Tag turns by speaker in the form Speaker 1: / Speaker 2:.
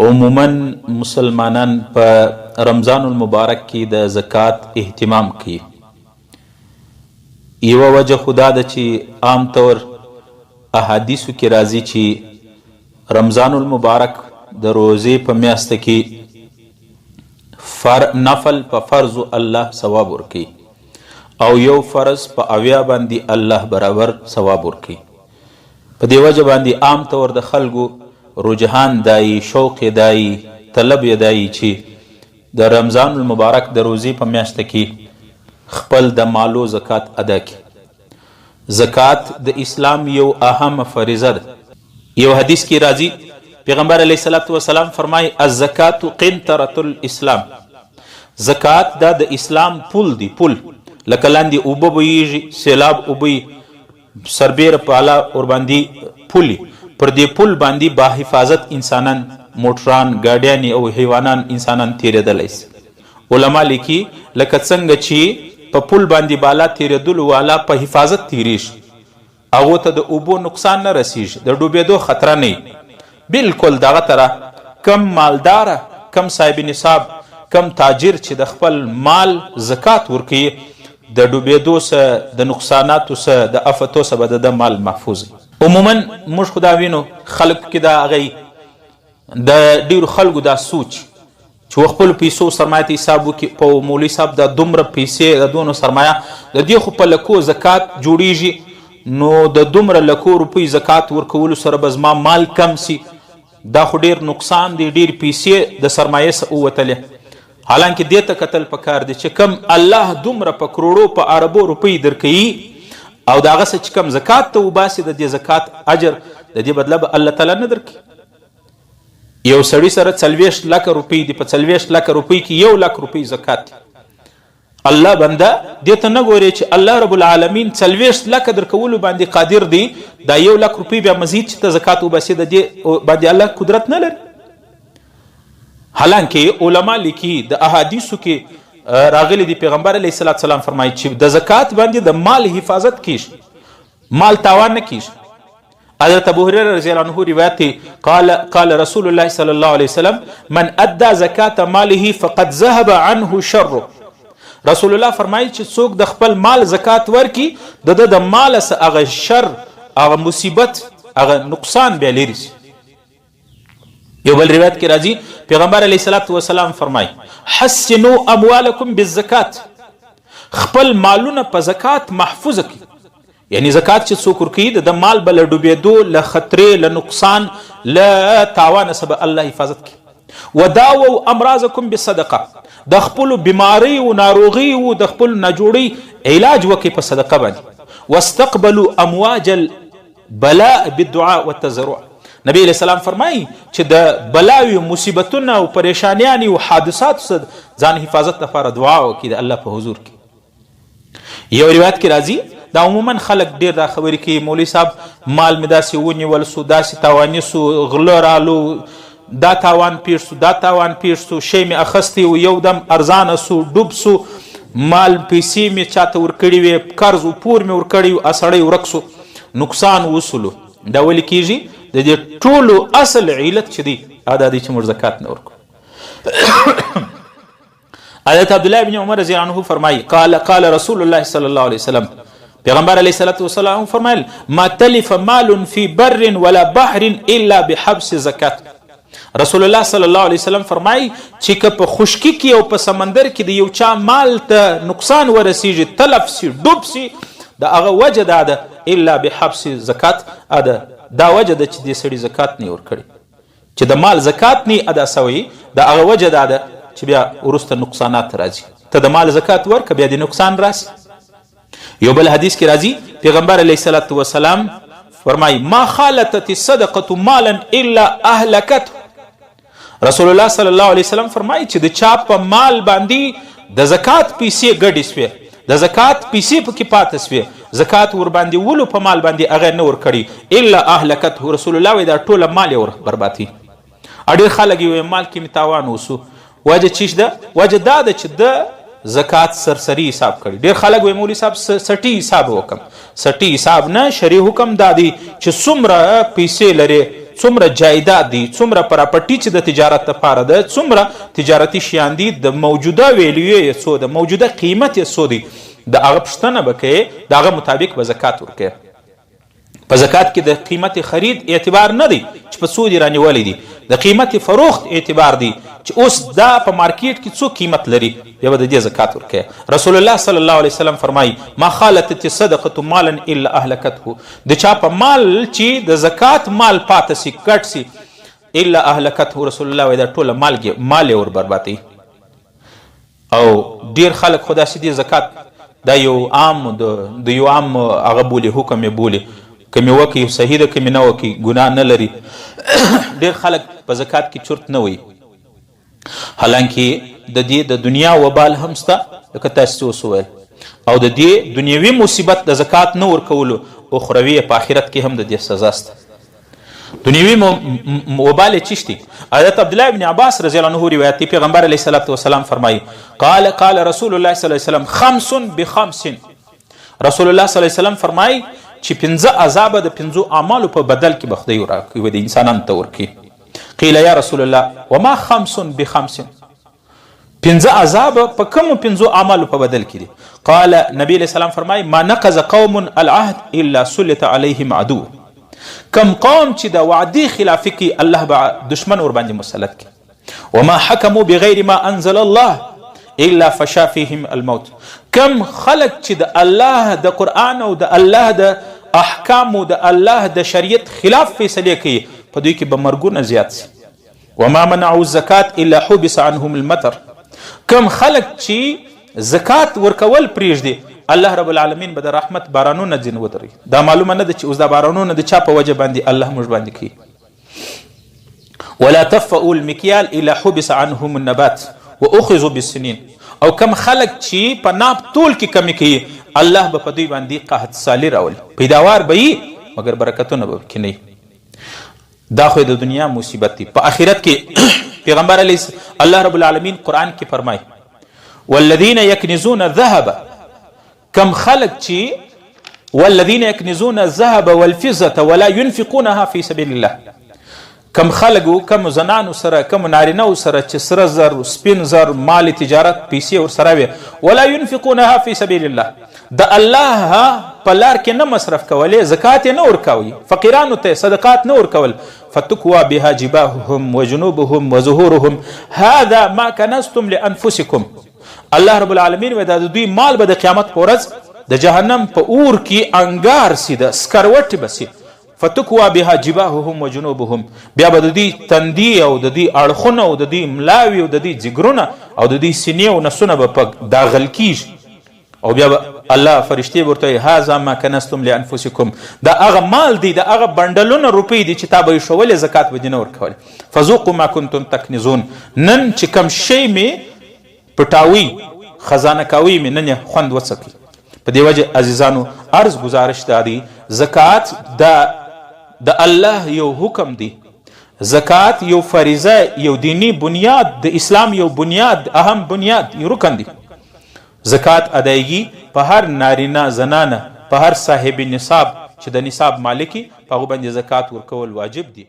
Speaker 1: عموما مسلمانان په رمضان المبارک کې د زکات اهتمام کوي. یوه وجه خو دا ده چې عام طور احادیثو کې راځي چې رمضان المبارک د روزې په میاشته کې نفل په فرض الله ثواب ورکوي او یو فرض په 80 باندې الله برابر ثواب ورکوي. په دې وجه باندې عام طور د خلکو رجحان دای، شوق دای، طلب دای چې د رمضان المبارک د روزې په میاشته کې خپل د مالو زکات ادا کړي. زکات د اسلام یو اهم فریضه ده. یو حدیث کې راځي پیغمبر علیه الصلاة والسلام فرمایي الزکات قنطرة الاسلام. زکات دا د اسلام پل دی، پل لکه لاندې اوبه بهیږي، سیلاب اوبه سربیره پاله ورباندې پولي، پر دې پل باندې با حفاظت انسانان، موټران، ګاډیان او حیوانان انسانان تیریدلی سي. علما لیکي لکه څنګه چې په پل باندې بالا تیریدلو والا په حفاظت تیریږي، هغو ته د اوبو نقصان نه رسیږي، د ډوبېدو خطره نه. بلکل دغه طرح کم مالداره، کم صاحب نصاب، کم تاجر چې د خپل مال زکات ورکوي، د ډوبېدو سه، د نقصاناتو سه، د افتو سه به د مال محفوظ وي. عموما موږ خو دا وینو خلق کې دا هغی د ډیرو خلکو دا سوچ چې خپل پیسو سرمایه ته حساب وکړي، په مولوي صاحب دا دومره پیسې، د دونه سرمایه د دې خو په لکو زکات جوړیږي، نو د دومره لکو روپۍ زکات ورکولو سره به زما مال کم سي، دا خو ډیر نقصان دی، ډیر پیسې د سرمایه څخه ووتلې. حالانکه دې ته کتل پکار دی چې کم الله دومره په کروړو په اربو روپۍ درکوي او د هغه څه چې کم زکات ته وباسي، د دې زکات اجر د دې بدله به الله تعالی نه درکوي. یو سړي سره 40 لکه روپۍ دي، په 40 لکه روپۍ کې 1 لک روپۍ زکات دي. الله بنده دې ته نه ګوري چې الله رب العالمین 40 لکه درکولو باندې قادر دی، دا 1 لک روپۍ بیا مزید چې ته زکات وباسي د دې باندې الله قدرت نه لري. حالانکه علما لیکي د احادیثو کې راغلی دی پیغمبر علیه الصلاة والسلام فرمایي چې د زکات باندې د مال حفاظت کیږي، مال تاوان نه کیږي. حضرت ابو هريره رضی الله عنه روایت دی قال رسول الله صلی الله علیه وسلم من ادى زکات ماله فقد ذهب عنه شره. رسول الله فرمایي چې څوک د خپل مال زکات ورکي، د مال څخه هغه شر، هغه مصیبت، هغه نقصان بیا لري. یو بل روایت کې راځي پیغمبر علیه الصلاة والسلام فرمایي حسنوا اموالکم بالزکات، خپل مالونه په زکات محفوظ کړي. یعنی زکات چې څوک ورکوي د مال به له ډوبېدو، له خطرې، له نقصان، له تاوانه څخه به الله حفاظت کړي. وداووا امراضکم بالصدقه، د خپلو بیماری و ناروغي و د خپلو ناجوړۍ علاج وکړي په صدقه باندې. واستقبلوا امواج البلاء بالدعاء والتضرع. نبی علیہ السلام فرمایي چې د بلاوي، مصیبتونه او پریشانیانې او حادثاتو څخه ځان حفاظت لپاره دعا وکړي د الله په حضور کې. یو روایت کې راځي دا عموما خلک ډیر دا خبرې کوي مولوي صاحب مال مې داسې ونیول سو، داسې تاواني سو، غله رالو، دا تاوان پیښ سو، دا تاوان پیښ سو، شی مې اخستی و یو دم ارزانه سو، ډوب سو، مال پیسې مې چاته ورکړي وې، قرض و پور مې ورکړی و، سړی ورک سو، نقصان وسلو. دا ولې کیږي؟ د دې ټولو اصل علت چې دی دا دی چې موږ زکات نه ورکو. حضرت عبدالله بن عمر رضی الله عنه فرمایي قال رسول الله صلی الله علیه وسلم، پیغمبر علیه الصلاة والسلام فرمایل ما تلف مال فی بر ولا بحر الا بحبس زکات. رسول الله صلی الله علیه وسلم فرمایي چې که په خشکی کې او په سمندر کې د یو چا مال ته نقصان ورسیږي، تلف سي، ډوب سي، د هغه وجه دا ده الا بحبس زکات، دا وجه ده چې دې سړي زکات نه ورکړي، چې د مال زکات نه ادا سوی، د هغه وجه دا ده چې بیا وروسته نقصانات راځي. ته د مال زکات ورکه بیا د نقصان راسي. یو بل حدیث کې راځي پیغمبر علیه الصلاة والسلام فرمایي ما خالطت الصدقه مالا الا اهلکته. رسول الله صلی الله علیه وسلم فرمایي چې د چا په مال باندې د زکات پیسې ګډې سوې، د زکات پیسې پکې پاتې سوې، زکات ور باندې ولو په مال باندې هغه نه ورکړي الا اهلکته. رسول الله وایي دا ټوله مال یې ور بربادي. ډېر خلک یې مال کې مې تاوان وسو، وجه چیش ده؟ وجه دا ده چې د زکات سرسری حساب کړي. ډېر خلک وایي مولوي صاحب سټي حساب وکم. سټي حساب نه، شرعي حکم دا دی چې څومره پیسې لري څومره جایداد دي، څومره پراپرټي چې د تجارت لپاره ده، څومره تجارتي شیان دي، د موجوده ویلیو یې څو ده، موجوده قیمت یې څو دی، د هغه پوښتنه به کوې، د هغه مطابق به زکات ورکوې. په زکات کې د قیمت خرید اعتبار نه دی چې په څو دي رانیولی دي، د قیمت فروخت اعتبار دی چې اوس دا په مارکیټ کې څو قیمت لري، بیا به د دې زکات ورکوې. رسول الله صلی الله علیه وسلم فرمایي ما خالطت الصدقه مالا الا اهلکته، د چا په مال چې د زکات مال پاته سي کټ سي الا اهلکته، رسول الله وایي دا ټوله مال یې ور بربادوي. او ډیر خلک خو داسې دي زکات دا یو عام د یو عام هغه بولي، حکم یې بولي، کمی وکي صحیح ده کمی نه وکي ګناه نه لري. ډیر خلک په زکات کې چرت نه وي، حالانکه د دې د دنیا وبال هم شته لکه تاسو اوس وویل، او د دې دنیوي مصیبت د زکات نه ورکولو اخروي په آخرت کې هم د دې سزا شته. دنیوي وبال یې چی شتي؟ حضرت عبدالله ابن عباس رضی الله عنه روایت دی، پیغمبر علیه الصلاة والسلام فرمایي قال رسول الله صلی الله علیه وسلم خمس بخمس، رسول الله صلی الله علیه وسلم فرمایي چې 5 عذاب د 5 اعمالو په بدل کې به خدای راکوي د انسانانو ته ورکوي. قیل یا رسول الله وما خمس بخمس، 5 عذاب په کومو 5 اعمالو په بدل کې دي؟ قال نبی علیه السلام فرمایي ما نقض قوم العهد الا سلط علیهم عدو، کم قوم چې د وعدې خلاف کوي الله به دشمن ور باندې مسلط کړي. وما حکموا بغیر ما انزل الله الا فشا فيهم الموت، کم خلق چې د الله د قرآن او د الله د احکام او د الله د شریعت خلاف فیصله کوي په دوی کې به مرګونه زیات سي. وما منعوا الزکات الا حبس عنهم المطر، کم خلق چې زکات ورکول پریږدي الله رب العالمین به د رحمت بارانونه ځین ودري. دا معلومه نه ده چې اوس دا بارانونه د چا په وجه باندې الله موږ باندې کوي. ولا تفؤوا المكيال الا حبس عنهم النبات واخذوا بالسنين، او کم خلق چې په ناب طول کې کمی کوي الله به په دوی باندې قحط سالی راولي، پیداوار به وي مګر برکتونه به کې نه. دا خو د دنیا مصیبت دی. په آخرت کې پیغمبر علیه الله رب العالمین قرآن کې فرمایي والذین یکنزون الذهب، کم خلق چې والذین یکنزون الذهب والفضة ولا ينفقونها فی سبیل الله، کم خلقو کم زنانو سره کم نارینهو سره چې سره زر سپین زر مال تجارت پیسې ورسره وي ولا ينفقونها فی سبیل الله، د الله په لار کې نه مصرف کولې، زکات نه ورکوي، فقیرانو ته صدقات نه ورکول. فتکوا بها جباههم وجنوبهم وظهورهم هذا ما کنزتم لانفسکم، الله رب العالمین وایي دا د دوی مال به د قیامت په ورځ د جهنم په اور کې انګار سي، د سکروټې به سي. فتکوا بها جباههم وجنوبهم، بیا به د دوی تندي او د دوی اړخونه او د دوی ملاوي او د دوی ځګرونه او د دوی سینې او نسونه به په داغل کیږي، او بیا به الله فرشتې ورته وایي هذا ما کنزتم لانفسکم، دا هغه مال دی، دا هغه بنډلونه روپۍ دي چې تا به یې ښولې زکات به دې نه ورکولې. فذوقوا ما کنتم تکنزون، نن چې کم شی مې پټاوي خزانه کوي مې نن یې خوند وڅکي. په دې وجه عزیزانو عرض گزارش دا دی زکات د الله یو حکم دی، زکات یو فریضه، یو دینی بنیاد، د اسلام یو بنیاد، اهم بنیاد، یو رکن دی. زکات ادایگی په هر نارینه زنانه په هر صاحب نصاب چې د نصاب مالکی په هغه باندې زکات ورکول واجب دی.